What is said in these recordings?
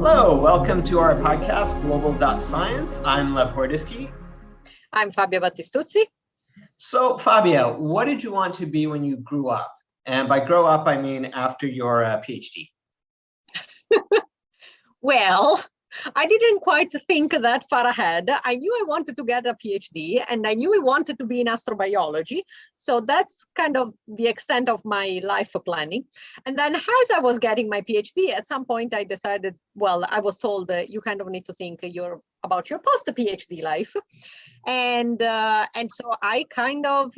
Hello, welcome to our podcast, Global.Science. I'm Lev Hordisky. I'm Fabio Battistuzzi. So, Fabio, what did you want to be when you grew up? And by grow up, I mean after your PhD. Well, I didn't quite think that far ahead. I knew I wanted to get a PhD and I knew I wanted to be in astrobiology. So that's kind of the extent of my life planning. And then as I was getting my PhD, at some point I decided, well, I was told that you kind of need to think about your post-PhD life. And so I kind of,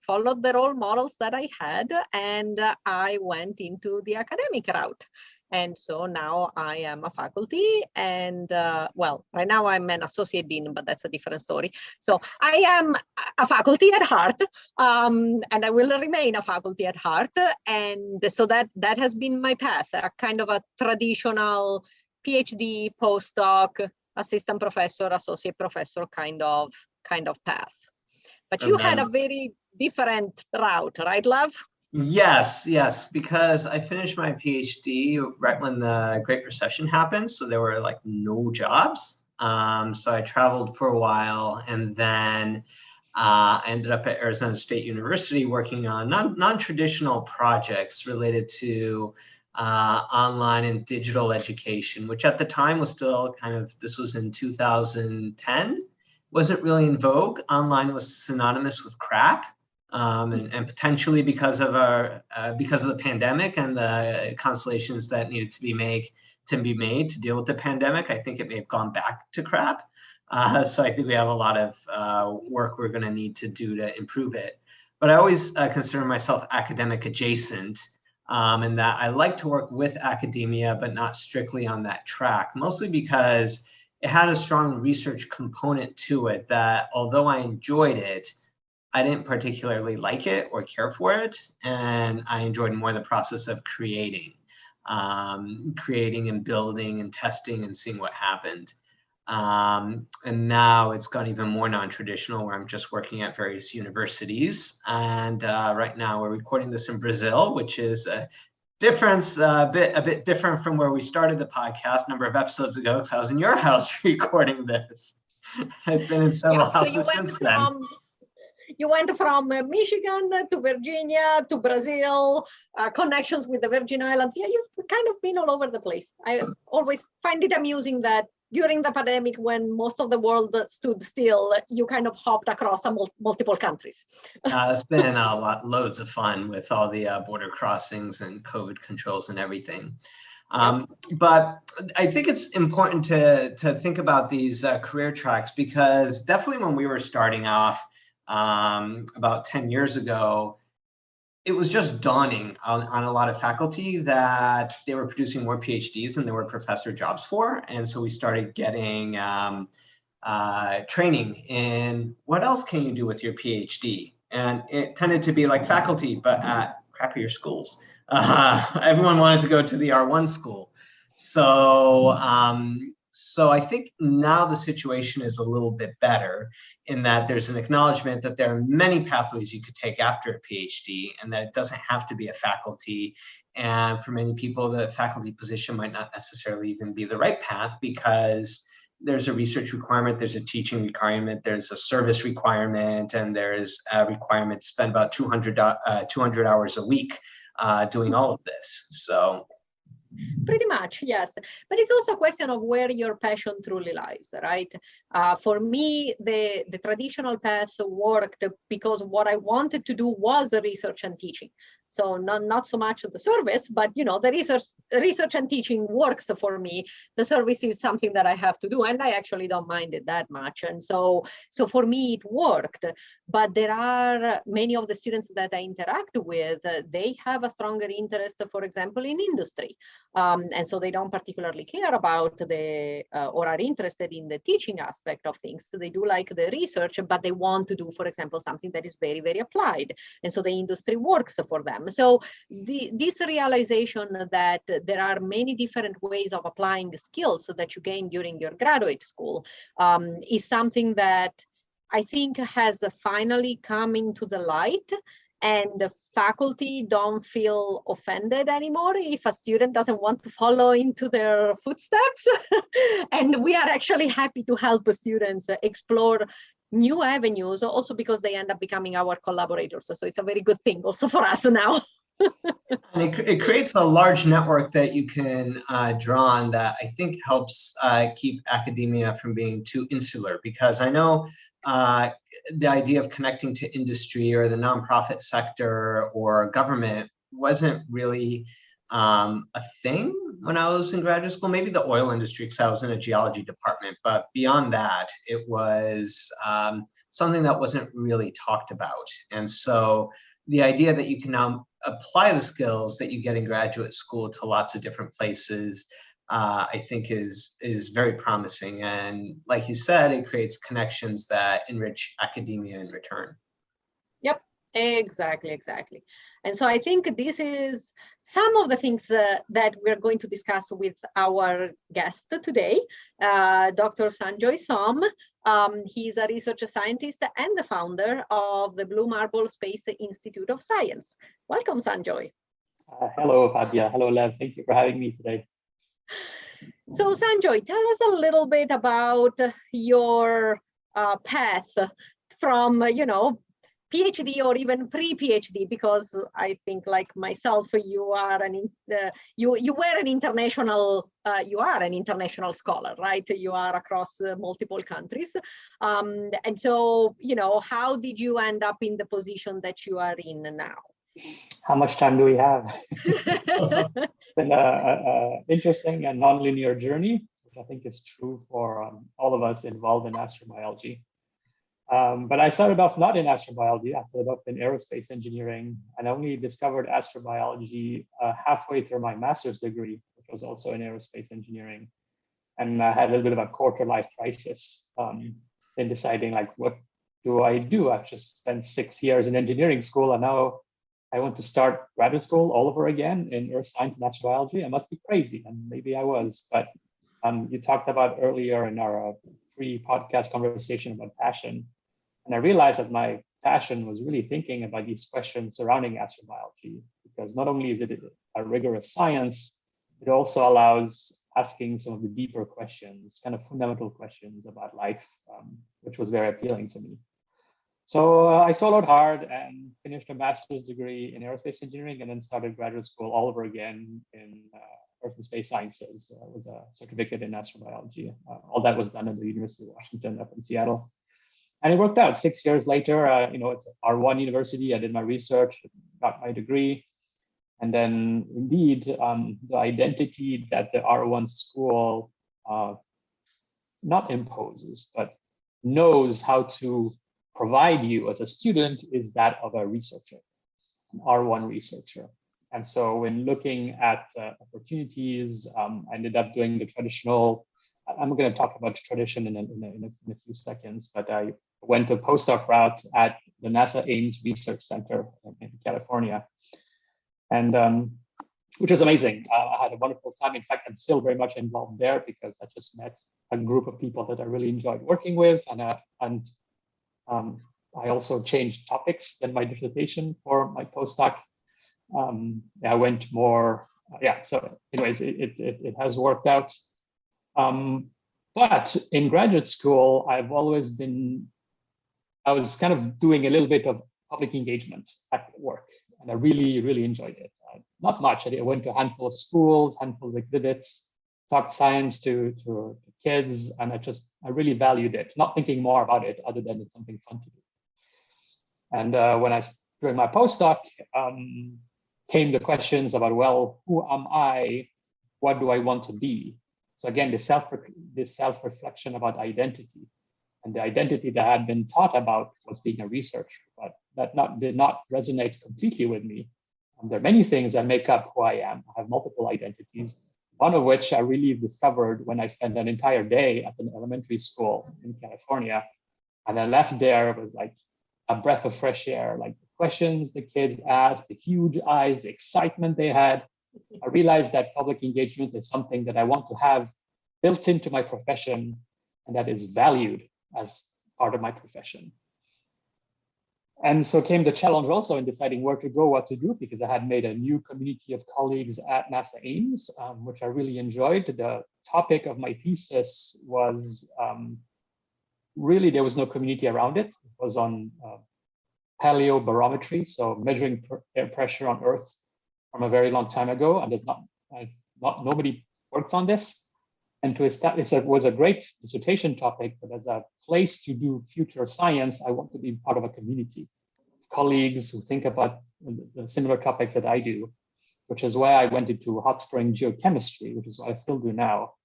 followed the role models that I had, and I went into the academic route. And so now I am a faculty, and right now I'm an associate dean, but that's a different story. So I am a faculty at heart, and I will remain a faculty at heart. And so that has been my path, a kind of a traditional PhD, postdoc, assistant professor, associate professor kind of path. But you had a very different route, right, Lev? Yes, because I finished my PhD right when the Great Recession happened, so there were like no jobs. So I traveled for a while, and then I ended up at Arizona State University working on non-traditional projects related to online and digital education, which at the time was still this was in 2010, wasn't really in vogue. Online was synonymous with crap. And potentially because of the pandemic and the constellations that needed to be made to deal with the pandemic, I think it may have gone back to crap. So I think we have a lot of work we're going to need to do to improve it. But I always consider myself academic adjacent, and that I like to work with academia, but not strictly on that track, mostly because it had a strong research component to it that, although I enjoyed it, I didn't particularly like it or care for it, and I enjoyed more the process of creating and building and testing and seeing what happened. And now it's gone even more non-traditional, where I'm just working at various universities. And right now we're recording this in Brazil, which is a difference, a bit different from where we started the podcast a number of episodes ago, because I was in your house recording this. I've been in several houses since then. You went from Michigan to Virginia to Brazil, connections with the Virgin Islands. Yeah, you've kind of been all over the place. I always find it amusing that during the pandemic, when most of the world stood still, you kind of hopped across multiple countries. It's been loads of fun with all the border crossings and COVID controls and everything. But I think it's important to think about these career tracks, because definitely when we were starting off, about 10 years ago, it was just dawning on a lot of faculty that they were producing more PhDs than there were professor jobs for. And so we started getting training in what else can you do with your PhD? And it tended to be like faculty, but at crappier schools. Everyone wanted to go to the R1 school. So I think now the situation is a little bit better, in that there's an acknowledgement that there are many pathways you could take after a PhD, and that it doesn't have to be a faculty. And for many people, the faculty position might not necessarily even be the right path, because there's a research requirement, there's a teaching requirement, there's a service requirement, and there's a requirement to spend about 200 hours a week doing all of this. So pretty much, yes. But it's also a question of where your passion truly lies, right? For me, the traditional path worked because what I wanted to do was research and teaching. So not so much the service, but the research and teaching works for me. The service is something that I have to do, and I actually don't mind it that much. And so for me, it worked. But there are many of the students that I interact with, they have a stronger interest, for example, in industry. And so they don't particularly care about or are interested in the teaching aspect of things. So they do like the research, but they want to do, for example, something that is very, very applied. And so the industry works for them. So this realization that there are many different ways of applying skills that you gain during your graduate school is something that I think has finally come into the light. and the faculty don't feel offended anymore if a student doesn't want to follow into their footsteps. And we are actually happy to help students explore new avenues, also because they end up becoming our collaborators. So it's a very good thing also for us now. And it creates a large network that you can draw on that I think helps keep academia from being too insular, because I know the idea of connecting to industry or the nonprofit sector or government wasn't really a thing when I was in graduate school. Maybe the oil industry, because I was in a geology department, but beyond that, it was something that wasn't really talked about. And so the idea that you can now apply the skills that you get in graduate school to lots of different places, I think is very promising. And like you said, it creates connections that enrich academia in return. Yep, exactly. And so I think this is some of the things that we're going to discuss with our guest today, Dr. Sanjoy Som. He's a research scientist and the founder of the Blue Marble Space Institute of Science. Welcome, Sanjoy. Hello, Fabia. Hello, Lev. Thank you for having me today. So, Sanjoy, tell us a little bit about your path from, PhD or even pre-PhD, because I think, like myself, you are you were an international you are an international scholar, right? You are across multiple countries, and so how did you end up in the position that you are in now? How much time do we have? It's been an interesting and non-linear journey, which I think is true for all of us involved in astrobiology. But I started off not in astrobiology. I started off in aerospace engineering, and I only discovered astrobiology halfway through my master's degree, which was also in aerospace engineering. And I had a little bit of a quarter-life crisis in deciding, like, what do I do? I've just spent 6 years in engineering school, and now I want to start graduate school all over again in earth science and astrobiology. I must be crazy, and maybe I was. But you talked about earlier in our pre-podcast conversation about passion. And I realized that my passion was really thinking about these questions surrounding astrobiology, because not only is it a rigorous science, it also allows asking some of the deeper questions, kind of fundamental questions about life, which was very appealing to me. So I soloed hard and finished a master's degree in aerospace engineering, and then started graduate school all over again in Earth and Space Sciences. It was a certificate in astrobiology. All that was done at the University of Washington up in Seattle. And it worked out. 6 years later, it's R1 university. I did my research, got my degree. And then indeed, the identity that the R1 school not imposes, but knows how to provide you as a student is that of a researcher, an R1 researcher. And so when looking at opportunities, I ended up doing the traditional, I'm going to talk about tradition in a few seconds, but I went a postdoc route at the NASA Ames Research Center in California, and which was amazing. I had a wonderful time. In fact, I'm still very much involved there because I just met a group of people that I really enjoyed working with, and I also changed topics in my dissertation for my postdoc. I went more, so anyways, it has worked out. But in graduate school, I was kind of doing a little bit of public engagement at work, and I really, really enjoyed it. Not much. I went to a handful of schools, handful of exhibits, talked science to kids, and I really valued it, not thinking more about it other than it's something fun to do. And during my postdoc, came the questions about, well, who am I? What do I want to be? So again, this self-reflection about identity. And the identity that I had been taught about was being a researcher, but that did not resonate completely with me. There are many things that make up who I am. I have multiple identities, one of which I really discovered when I spent an entire day at an elementary school in California. And I left there with like a breath of fresh air, like the questions the kids asked, the huge eyes, the excitement they had. I realized that public engagement is something that I want to have built into my profession and that is valued as part of my profession. And so came the challenge also in deciding where to go, what to do, because I had made a new community of colleagues at NASA Ames, which I really enjoyed. The topic of my thesis was really, there was no community around it. It was on paleobarometry, so measuring air pressure on Earth from a very long time ago, and there's nobody works on this. And to establish, it was a great dissertation topic, but as a place to do future science, I want to be part of a community, colleagues who think about the similar topics that I do, which is why I went into hot spring geochemistry, which is what I still do now,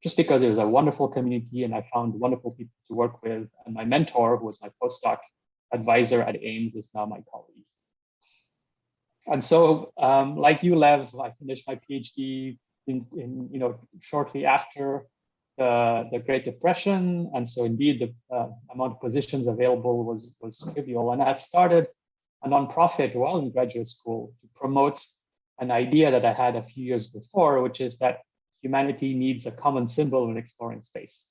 just because it was a wonderful community and I found wonderful people to work with. And my mentor, who was my postdoc advisor at Ames, is now my colleague. And so, like you, Lev, I finished my PhD shortly after the Great Depression, and so indeed the amount of positions available was trivial. And I had started a nonprofit while in graduate school to promote an idea that I had a few years before, which is that humanity needs a common symbol when exploring space.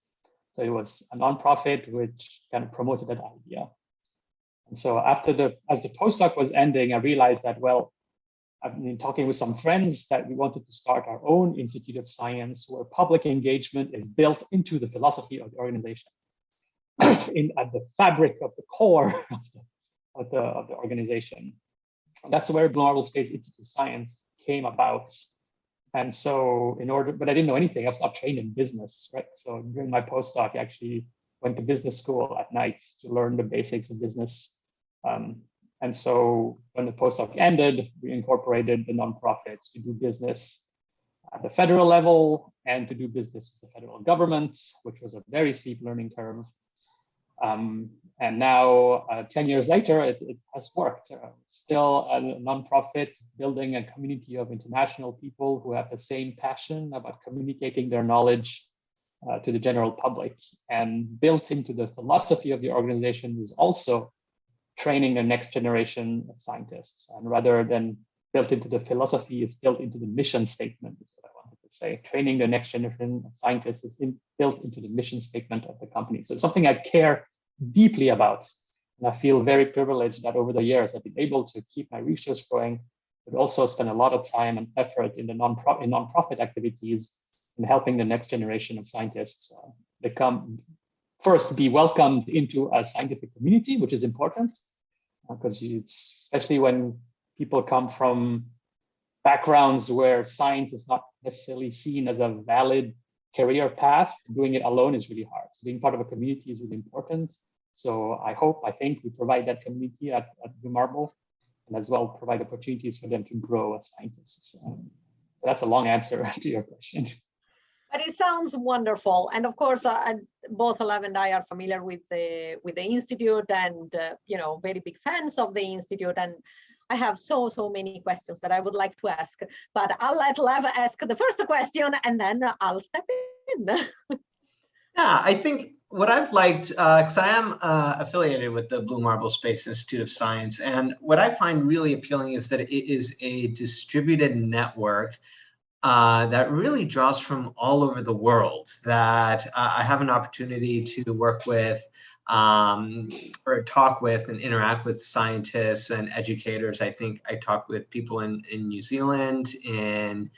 So it was a nonprofit which kind of promoted that idea. And so as the postdoc was ending, I realized that, well, I've been talking with some friends that we wanted to start our own Institute of Science where public engagement is built into the philosophy of the organization, at the fabric of the core of the organization. And that's where Blue Marble Space Institute of Science came about. And so but I didn't know anything. I was not trained in business, right? So during my postdoc, I actually went to business school at night to learn the basics of business. And so when the postdoc ended, we incorporated the nonprofit to do business at the federal level and to do business with the federal government, which was a very steep learning curve. And now, 10 years later, it has worked. Still a nonprofit building a community of international people who have the same passion about communicating their knowledge to the general public. And built into the philosophy of the organization is also training the next generation of scientists. And rather than built into the philosophy, it's built into the mission statement, is what I wanted to say. Training the next generation of scientists is built into the mission statement of the company. So it's something I care deeply about. And I feel very privileged that over the years, I've been able to keep my research going, but also spend a lot of time and effort in the nonprofit activities in helping the next generation of scientists be welcomed into a scientific community, which is important, because it's especially when people come from backgrounds where science is not necessarily seen as a valid career path. Doing it alone is really hard. So being part of a community is really important. So I think we provide that community at Blue Marble, and as well provide opportunities for them to grow as scientists. So that's a long answer to your question. But it sounds wonderful, and of course, both Lev and I are familiar with the institute, and very big fans of the institute. And I have so many questions that I would like to ask, but I'll let Lev ask the first question, and then I'll step in. Yeah, I think what I've liked, because I am affiliated with the Blue Marble Space Institute of Science, and what I find really appealing is that it is a distributed network that really draws from all over the world, that I have an opportunity to work with or talk with and interact with scientists and educators. I think I talked with people in New Zealand, in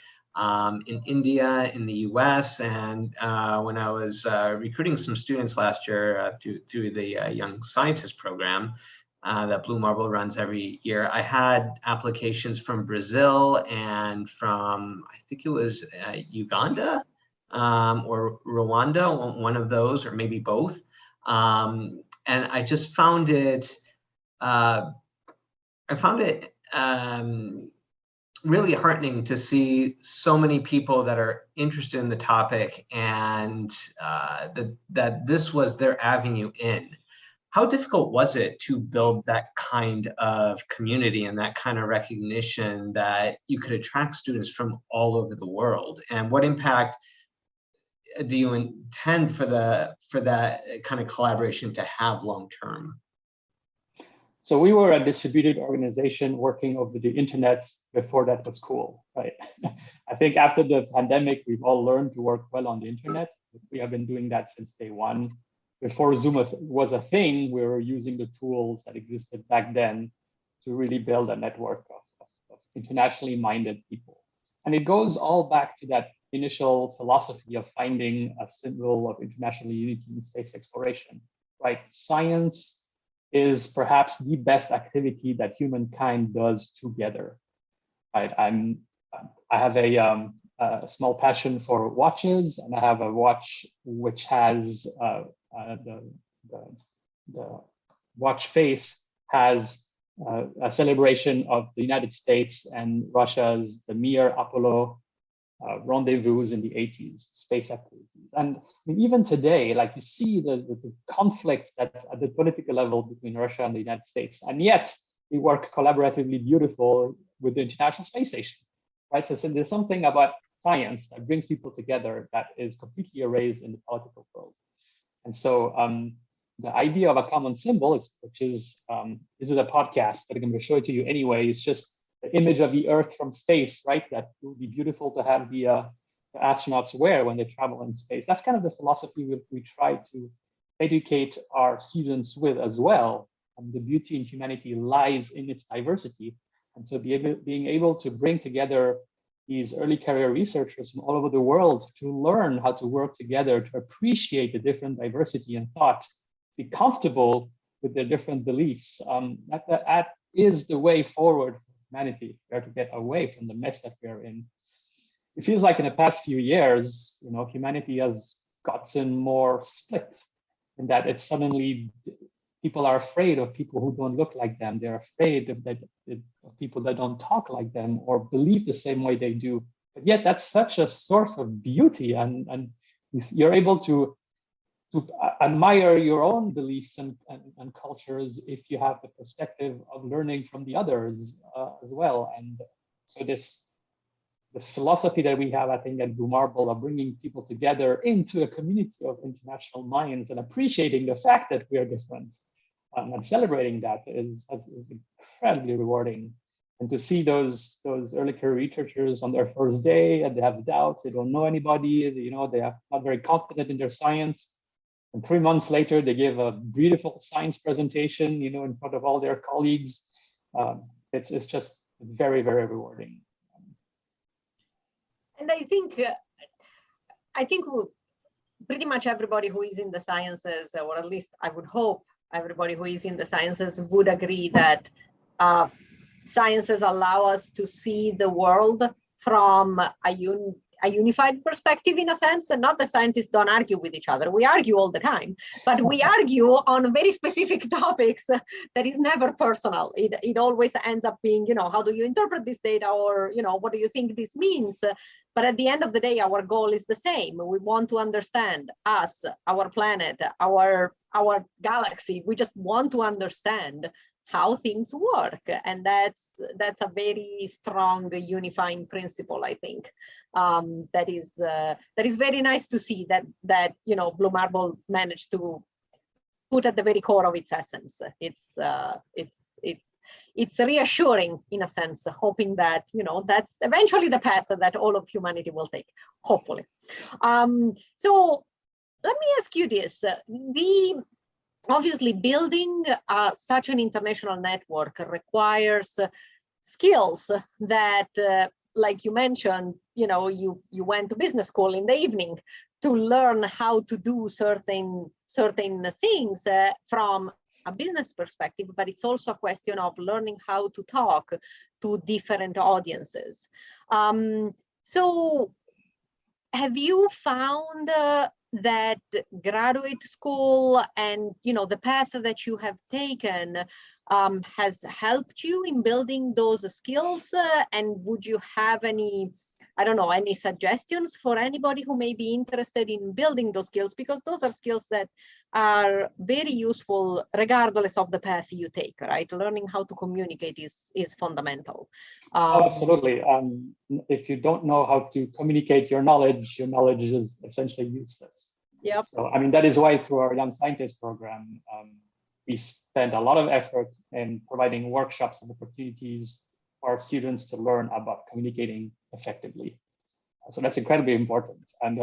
India, in the US, and when I was recruiting some students last year through the Young Scientist program, that Blue Marble runs every year, I had applications from Brazil and from, I think it was Uganda or Rwanda, one of those, or maybe both. And I just found it, really heartening to see so many people that are interested in the topic, and that this was their avenue in. How difficult was it to build that kind of community and that kind of recognition that you could attract students from all over the world? And what impact do you intend for that kind of collaboration to have long term? So we were a distributed organization working over the internet before that was cool, right? I think after the pandemic, we've all learned to work well on the internet. We have been doing that since day one. before Zoom was a thing, we were using the tools that existed back then to really build a network of internationally minded people. And it goes all back to that initial philosophy of finding a symbol of international unity in space exploration, right? Science is perhaps the best activity that humankind does together, right? I have a small passion for watches, and I have a watch which has the watch face has a celebration of the United States and Russia's the Mir Apollo rendezvous in the 80s, space activities. And I mean, even today, like you see the conflict that's at the political level between Russia and the United States, and yet we work collaboratively beautiful with the International Space Station, right? So there's something about science that brings people together that is completely erased in the political world. And so the idea of a common symbol, which is, this is a podcast, but I'm going to show it to you anyway. It's just the image of the Earth from space, right? That would be beautiful to have the astronauts wear when they travel in space. That's kind of the philosophy we try to educate our students with as well. And the beauty in humanity lies in its diversity. And so being able to bring together these early career researchers from all over the world to learn how to work together, to appreciate the different diversity and thought, be comfortable with their different beliefs. That is the way forward for humanity. We are to get away from the mess that we're in. It feels like in the past few years, humanity has gotten more split, in that it's suddenly people are afraid of people who don't look like them. They're afraid of people that don't talk like them or believe the same way they do. But yet that's such a source of beauty, and you're able to admire your own beliefs and cultures if you have the perspective of learning from the others as well. And so this philosophy that we have, I think, at Blue Marble, of bringing people together into a community of international minds and appreciating the fact that we are different and celebrating that is incredibly rewarding. And to see those early career researchers on their first day, and they have doubts, they don't know anybody, they are not very confident in their science. And 3 months later, they give a beautiful science presentation, in front of all their colleagues. It's just very, very rewarding. And I think pretty much everybody who is in the sciences, or at least I would hope everybody who is in the sciences would agree that sciences allow us to see the world from a unified perspective, in a sense. And not that scientists don't argue with each other. We argue all the time, but we argue on very specific topics that is never personal. It always ends up being, how do you interpret this data, or, what do you think this means? But at the end of the day, our goal is the same. We want to understand us, our planet, our galaxy. We just want to understand how things work, and that's a very strong unifying principle, I think. That is very nice to see that Blue Marble managed to put at the very core of its essence. It's reassuring, in a sense, hoping that that's eventually the path that all of humanity will take, hopefully. So let me ask you this: obviously, building such an international network requires skills that, like you mentioned, you went to business school in the evening to learn how to do certain things from a business perspective, but it's also a question of learning how to talk to different audiences. So have you found that graduate school and the path that you have taken has helped you in building those skills? And would you have any suggestions for anybody who may be interested in building those skills? Because those are skills that are very useful regardless of the path you take, right? Learning how to communicate is fundamental. Absolutely. If you don't know how to communicate your knowledge is essentially useless. Yep. So, that is why through our Young Scientist program, we spend a lot of effort in providing workshops and opportunities for our students to learn about communicating effectively. So that's incredibly important. And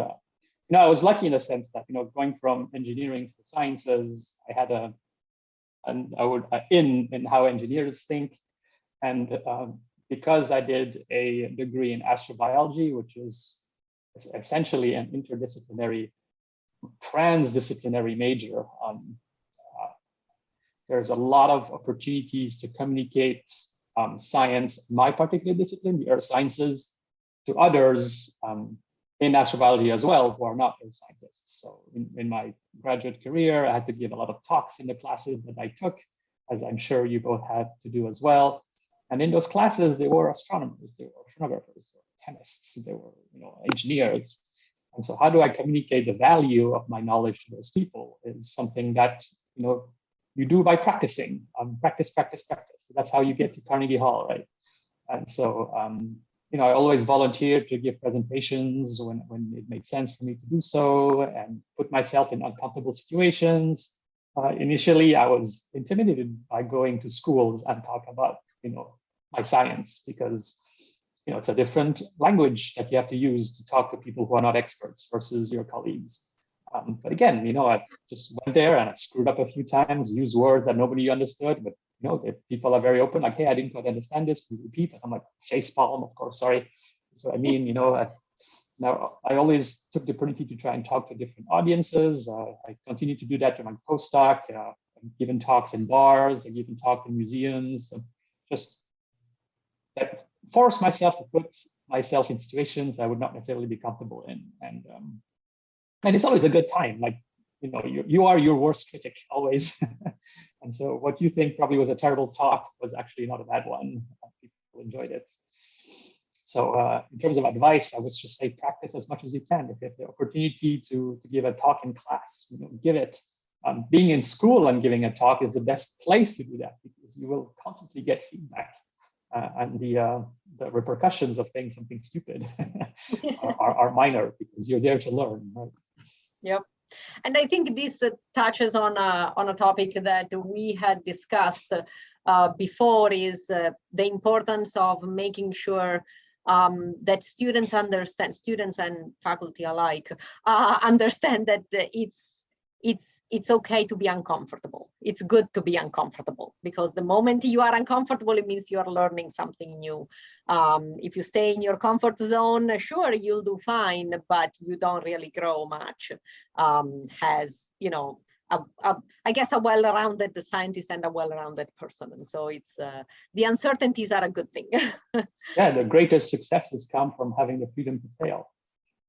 I was lucky in a sense that, going from engineering to sciences, I had in how engineers think. And because I did a degree in astrobiology, which is essentially an interdisciplinary, transdisciplinary major, there's a lot of opportunities to communicate science, my particular discipline, the earth sciences, to others in astrobiology as well, who are not earth scientists. So in my graduate career, I had to give a lot of talks in the classes that I took, as I'm sure you both had to do as well. And in those classes, there were astronomers, there were oceanographers, there were chemists, there were engineers. And so how do I communicate the value of my knowledge to those people is something that you do by practicing, practice. So that's how you get to Carnegie Hall, right? And so I always volunteered to give presentations when it made sense for me to do so, and put myself in uncomfortable situations. Initially, I was intimidated by going to schools and talk about my science, because it's a different language that you have to use to talk to people who are not experts versus your colleagues. But again, I just went there and I screwed up a few times, used words that nobody understood. But if people are very open, like, hey, I didn't quite understand this, can you repeat? And I'm like, facepalm, of course, sorry. So I mean, now I always took the opportunity to try and talk to different audiences. I continue to do that during my postdoc. I've given talks in bars, I've given talks in museums, just that force myself to put myself in situations I would not necessarily be comfortable in. And it's always a good time. Like, you are your worst critic always. And so what you think probably was a terrible talk was actually not a bad one. People enjoyed it. So in terms of advice, I would just say practice as much as you can. If you have the opportunity to give a talk in class, give it. Being in school and giving a talk is the best place to do that, because you will constantly get feedback. And the repercussions of saying something stupid are minor, because you're there to learn, right? Yep. And I think this touches on a topic that we had discussed before, is the importance of making sure that students and faculty alike understand that it's okay to be uncomfortable. It's good to be uncomfortable, because the moment you are uncomfortable, it means you are learning something new. If you stay in your comfort zone, sure, you'll do fine, but you don't really grow much. I guess a well-rounded scientist and a well-rounded person. And so it's the uncertainties are a good thing. Yeah, the greatest successes come from having the freedom to fail,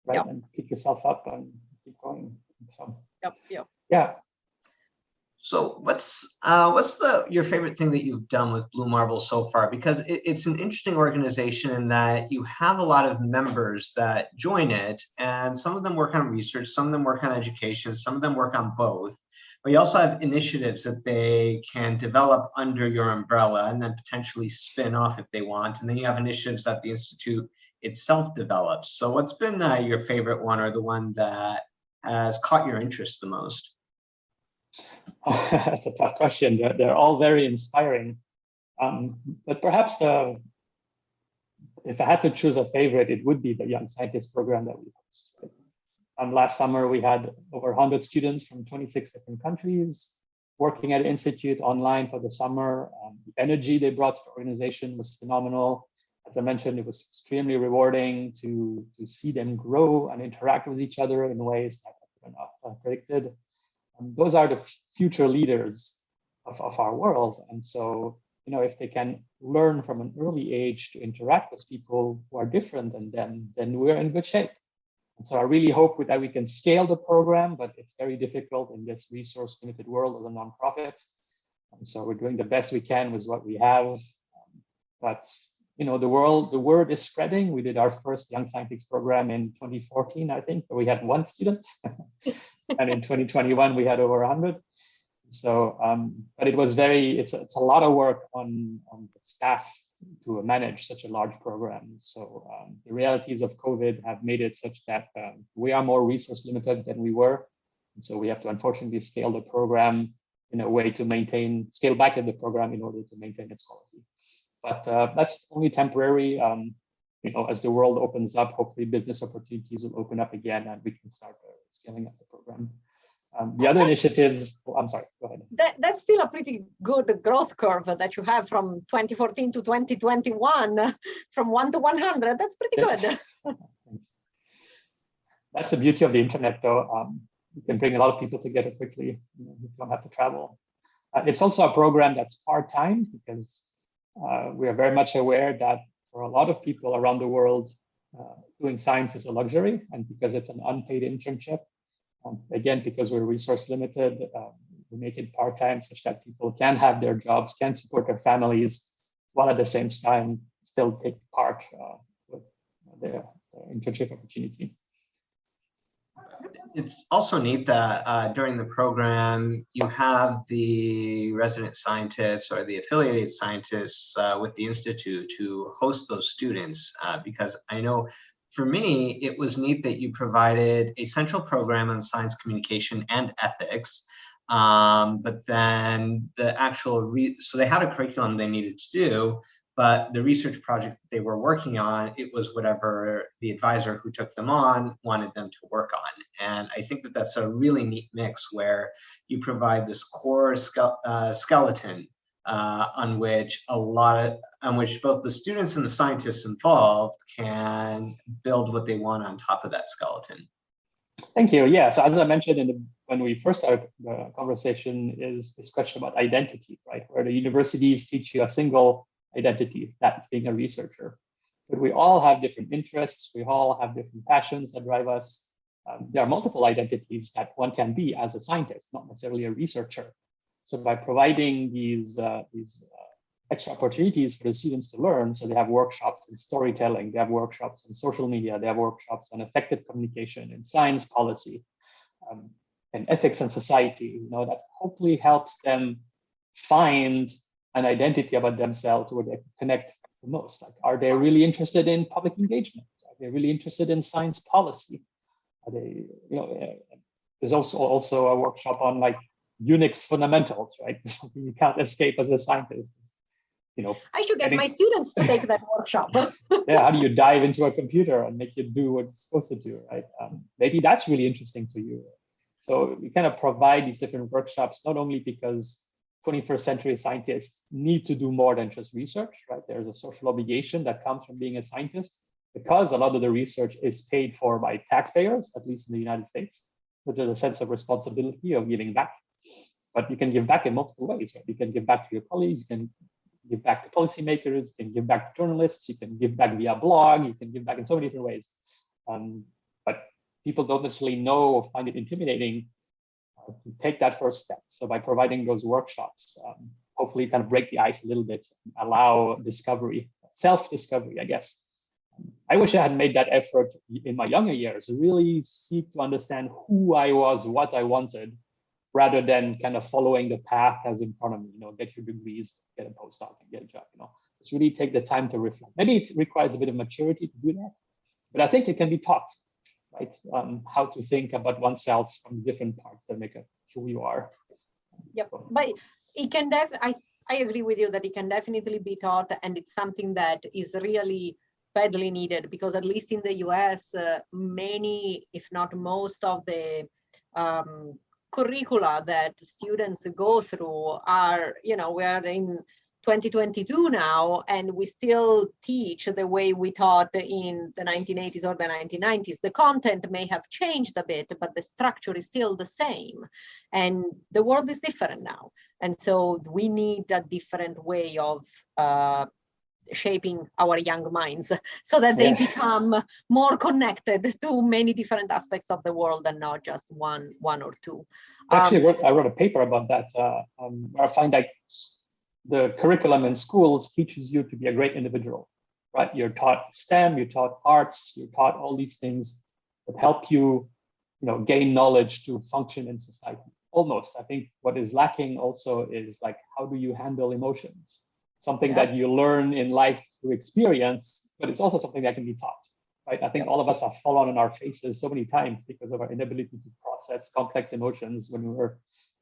right? Yep. And pick yourself up and keep going. So, yep. Yeah. So what's your favorite thing that you've done with Blue Marble so far? Because it's an interesting organization in that you have a lot of members that join it, and some of them work on research, some of them work on education, some of them work on both. But you also have initiatives that they can develop under your umbrella and then potentially spin off if they want. And then you have initiatives that the Institute itself develops. So what's been your favorite one, or the one that has caught your interest the most? That's a tough question. They're all very inspiring. But perhaps if I had to choose a favorite, it would be the Young Scientist program that we host. Last summer, we had over 100 students from 26 different countries working at the Institute online for the summer. The energy they brought to the organization was phenomenal. As I mentioned, it was extremely rewarding to see them grow and interact with each other in ways that I could not predicted. Those are the future leaders of our world. And so, if they can learn from an early age to interact with people who are different than them, then we're in good shape. And so I really hope that we can scale the program, but it's very difficult in this resource limited world as a nonprofit. And so we're doing the best we can with what we have. But the word is spreading. We did our first Young Scientists program in 2014, I think, where we had 1 student. And in 2021, we had over 100. So, but it was it's a lot of work on the staff to manage such a large program. So the realities of COVID have made it such that we are more resource limited than we were. And so we have to unfortunately scale the program in a way to scale back in the program in order to maintain its quality. But that's only temporary. as the world opens up, hopefully business opportunities will open up again and we can start scaling up the program. The other initiatives, I'm sorry, go ahead. That's still a pretty good growth curve that you have from 2014 to 2021, from 1 to 100. That's pretty good. That's the beauty of the internet, though. You can bring a lot of people together quickly. You don't have to travel. It's also a program that's part-time because we are very much aware that for a lot of people around the world, doing science is a luxury, and because it's an unpaid internship, again, because we're resource limited, we make it part-time such that people can have their jobs, can support their families, while at the same time still take part with their internship opportunity. It's also neat that during the program, you have the resident scientists or the affiliated scientists with the Institute to host those students, because I know for me, it was neat that you provided a central program on science communication and ethics, but then the actual, so they had a curriculum they needed to do, but the research project they were working on, it was whatever the advisor who took them on wanted them to work on. And I think that that's a really neat mix where you provide this core skeleton on which both the students and the scientists involved can build what they want on top of that skeleton. Thank you. Yeah, so as I mentioned when we first started the conversation, is this question about identity, right? Where the universities teach you a single identity, that being a researcher. But we all have different interests, we all have different passions that drive us. There are multiple identities that one can be as a scientist, not necessarily a researcher. So by providing these extra opportunities for the students to learn, so they have workshops in storytelling, they have workshops in social media, they have workshops on effective communication and science policy, and ethics and society, that hopefully helps them find an identity about themselves where they connect the most. Like, are they really interested in public engagement? Are they really interested in science policy? Are they, there's also a workshop on like Unix fundamentals, right? Something you can't escape as a scientist. I should get my students to take that workshop. Yeah, how do you dive into a computer and make it do what it's supposed to do, right? Maybe that's really interesting to you. So we kind of provide these different workshops, not only because 21st century scientists need to do more than just research, right? There's a social obligation that comes from being a scientist because a lot of the research is paid for by taxpayers, at least in the United States. So there's a sense of responsibility of giving back. But you can give back in multiple ways, right? You can give back to your colleagues, you can give back to policymakers, you can give back to journalists, you can give back via blog, you can give back in so many different ways. But people don't necessarily know or find it intimidating to take that first step. So by providing those workshops, hopefully kind of break the ice a little bit, allow discovery, self-discovery, I guess. I wish I had made that effort in my younger years, really seek to understand who I was, what I wanted, rather than kind of following the path that's in front of me, get your degrees, get a postdoc and get a job, Just really take the time to reflect. Maybe it requires a bit of maturity to do that, but I think it can be taught, right? How to think about oneself from different parts that make up who you are. Yep, but it can I agree with you that it can definitely be taught, and it's something that is really badly needed, because at least in the US, many, if not most of the curricula that students go through are, we are in 2022 now, and we still teach the way we taught in the 1980s or the 1990s. The content may have changed a bit, but the structure is still the same. And the world is different now. And so we need a different way of shaping our young minds so that they become more connected to many different aspects of the world and not just one or two. Actually, I wrote a paper about that. Where I find that the curriculum in schools teaches you to be a great individual, right? You're taught STEM, you're taught arts, you're taught all these things that help you, gain knowledge to function in society. Almost, I think what is lacking also is like, how do you handle emotions? Something that you learn in life through experience, but it's also something that can be taught, right? I think all of us have fallen on our faces so many times because of our inability to process complex emotions when we were,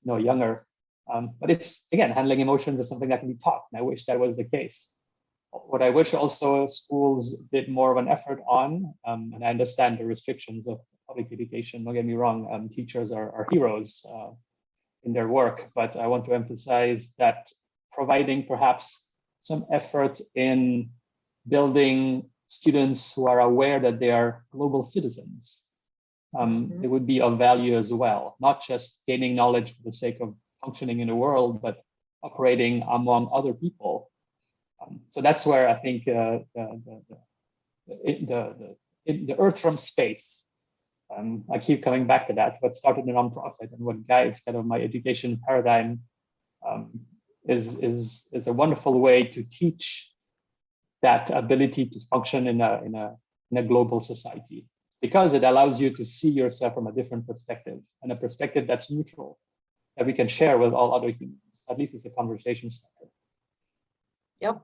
younger. But it's, again, handling emotions is something that can be taught, and I wish that was the case. What I wish also schools did more of an effort on, and I understand the restrictions of public education, don't get me wrong, teachers are heroes in their work, but I want to emphasize that providing perhaps some effort in building students who are aware that they are global citizens, it would be of value as well, not just gaining knowledge for the sake of functioning in the world, but operating among other people. So that's where I think the Earth from space, I keep coming back to that, what started a nonprofit and what guides kind of my education paradigm is a wonderful way to teach that ability to function in a global society, because it allows you to see yourself from a different perspective, and a perspective that's neutral, that we can share with all other humans. At least it's a conversation starter. Yep.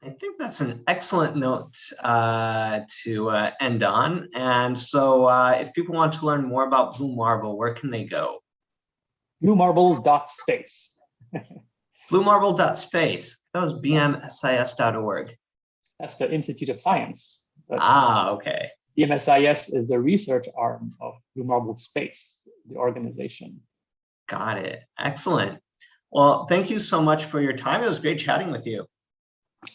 I think that's an excellent note to end on. And so if people want to learn more about Blue Marble, where can they go? Bluemarble.space. Bluemarble.space. That was bmsis.org. That's the Institute of Science. But okay. BMSIS is the research arm of Blue Marble Space, the organization. Got it. Excellent. Well, thank you so much for your time. It was great chatting with you.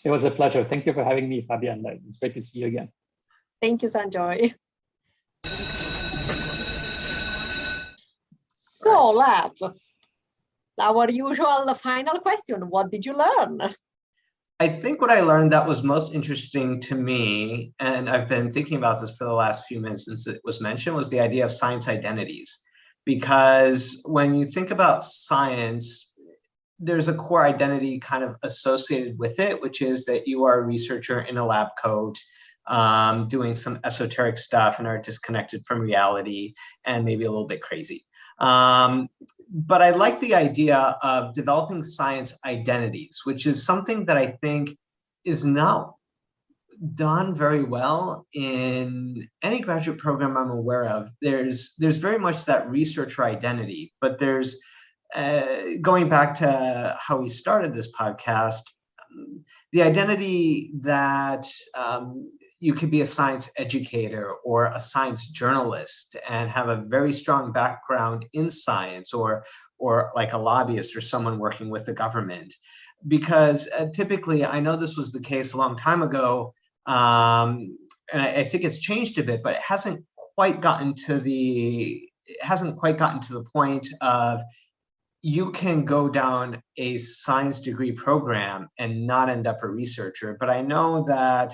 It was a pleasure. Thank you for having me, Fabian. It's great to see you again. Thank you, Sanjoy. So, Lab, our usual final question. What did you learn? I think what I learned that was most interesting to me, and I've been thinking about this for the last few minutes since it was mentioned, was the idea of science identities. Because when you think about science, there's a core identity kind of associated with it, which is that you are a researcher in a lab coat, doing some esoteric stuff and are disconnected from reality and maybe a little bit crazy. But I like the idea of developing science identities, which is something that I think is not done very well in any graduate program I'm aware of. There's very much that researcher identity, but there's going back to how we started this podcast, the identity that you could be a science educator or a science journalist and have a very strong background in science, or like a lobbyist or someone working with the government. Because typically, I know this was the case a long time ago, and I think it's changed a bit, but it hasn't quite gotten to the point of you can go down a science degree program and not end up a researcher. But I know that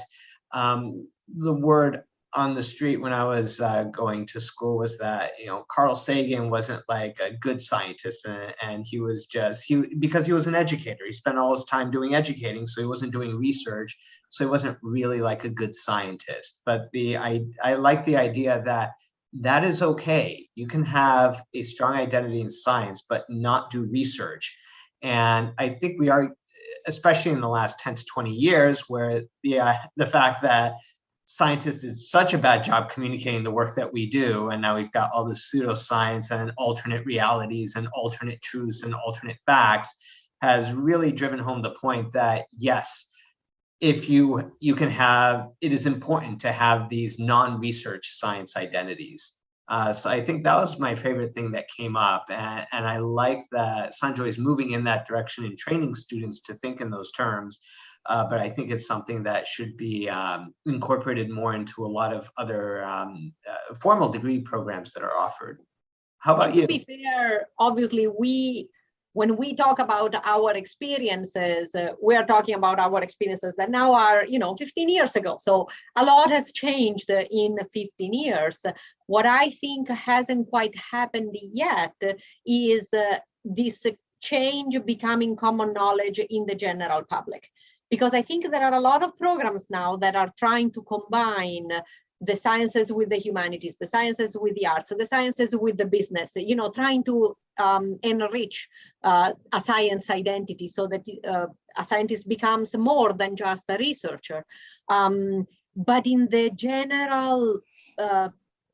the word on the street when I was going to school was that, Carl Sagan wasn't like a good scientist, and he was because he was an educator. He spent all his time doing educating, so he wasn't doing research. So he wasn't really like a good scientist. But I like the idea that is okay. You can have a strong identity in science, but not do research. And I think we are, especially in the last 10 to 20 years, where the fact that scientists did such a bad job communicating the work that we do, and now we've got all this pseudoscience and alternate realities and alternate truths and alternate facts, has really driven home the point that, yes, if you can have, it is important to have these non-research science identities. So I think that was my favorite thing that came up. And I like that Sanjoy is moving in that direction and training students to think in those terms. But I think it's something that should be incorporated more into a lot of other formal degree programs that are offered. How about you? To be fair, obviously, when we talk about our experiences, we are talking about our experiences that now are, 15 years ago. So a lot has changed in 15 years. What I think hasn't quite happened yet is this change becoming common knowledge in the general public. Because I think there are a lot of programs now that are trying to combine the sciences with the humanities, the sciences with the arts, the sciences with the business, trying to enrich a science identity so that a scientist becomes more than just a researcher. But in the general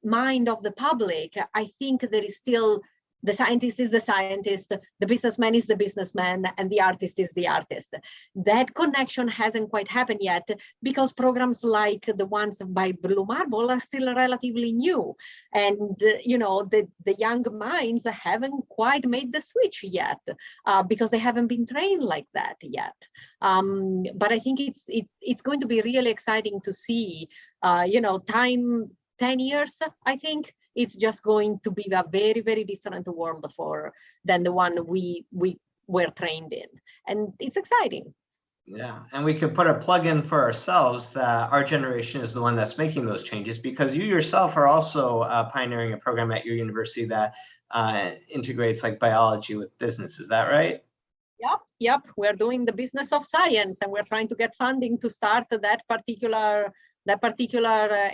mind of the public, I think there is still the scientist is the scientist, the businessman is the businessman, and the artist is the artist. That connection hasn't quite happened yet because programs like the ones by Blue Marble are still relatively new. And, the young minds haven't quite made the switch yet because they haven't been trained like that yet. But I think it's going to be really exciting to see, time, 10 years, I think, it's just going to be a very, very different world than the one we were trained in. And it's exciting. Yeah, and we could put a plug in for ourselves that our generation is the one that's making those changes, because you yourself are also pioneering a program at your university that integrates like biology with business. Is that right? Yep. We're doing the business of science, and we're trying to get funding to start that particular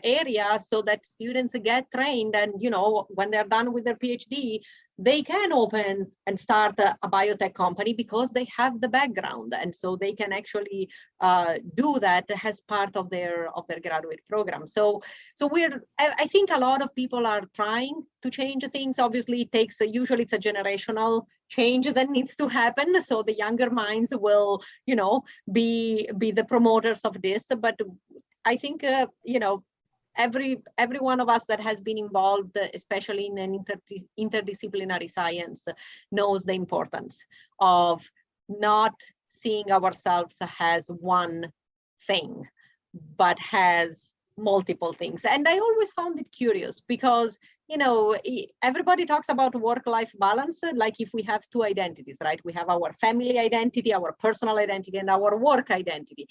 area so that students get trained, and when they're done with their PhD, they can open and start a biotech company because they have the background, and so they can actually do that as part of their graduate program. So I think a lot of people are trying to change things. Obviously, usually it's a generational change that needs to happen, so the younger minds will be the promoters of this. But I think every one of us that has been involved, especially in an interdisciplinary science, knows the importance of not seeing ourselves as one thing, but as multiple things. And I always found it curious because everybody talks about work-life balance, like if we have two identities, right? We have our family identity, our personal identity, and our work identity.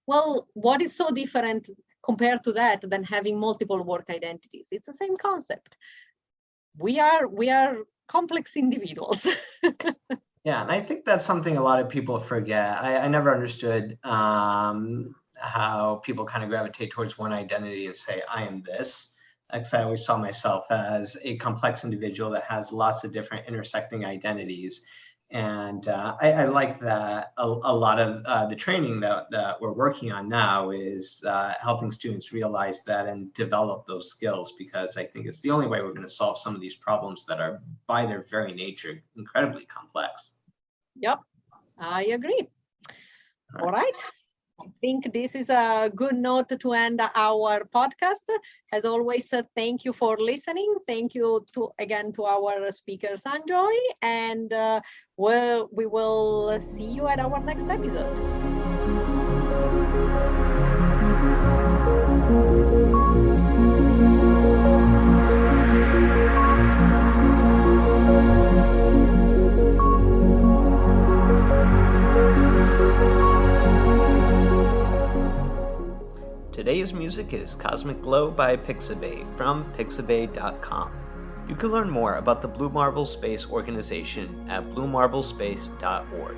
Well, what is so different compared to that than having multiple work identities? It's the same concept. We are complex individuals. Yeah, and I think that's something a lot of people forget. I never understood how people kind of gravitate towards one identity and say, I am this. Because I always saw myself as a complex individual that has lots of different intersecting identities. And I like that a lot of the training that we're working on now is helping students realize that and develop those skills, because I think it's the only way we're going to solve some of these problems that are, by their very nature, incredibly complex. Yep, I agree. All right. I think this is a good note to end our podcast. As always, thank you for listening. Thank you again to our speaker, Sanjoy, and we will see you at our next episode. Today's music is Cosmic Glow by Pixabay from pixabay.com. You can learn more about the Blue Marble Space organization at bluemarblespace.org.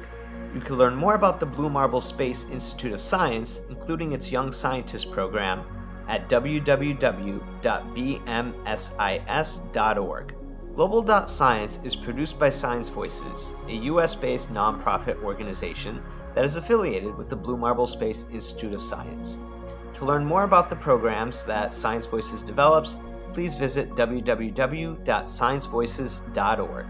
You can learn more about the Blue Marble Space Institute of Science, including its Young Scientist program, at www.bmsis.org. Global.Science is produced by Science Voices, a US-based nonprofit organization that is affiliated with the Blue Marble Space Institute of Science. To learn more about the programs that Science Voices develops, please visit www.sciencevoices.org.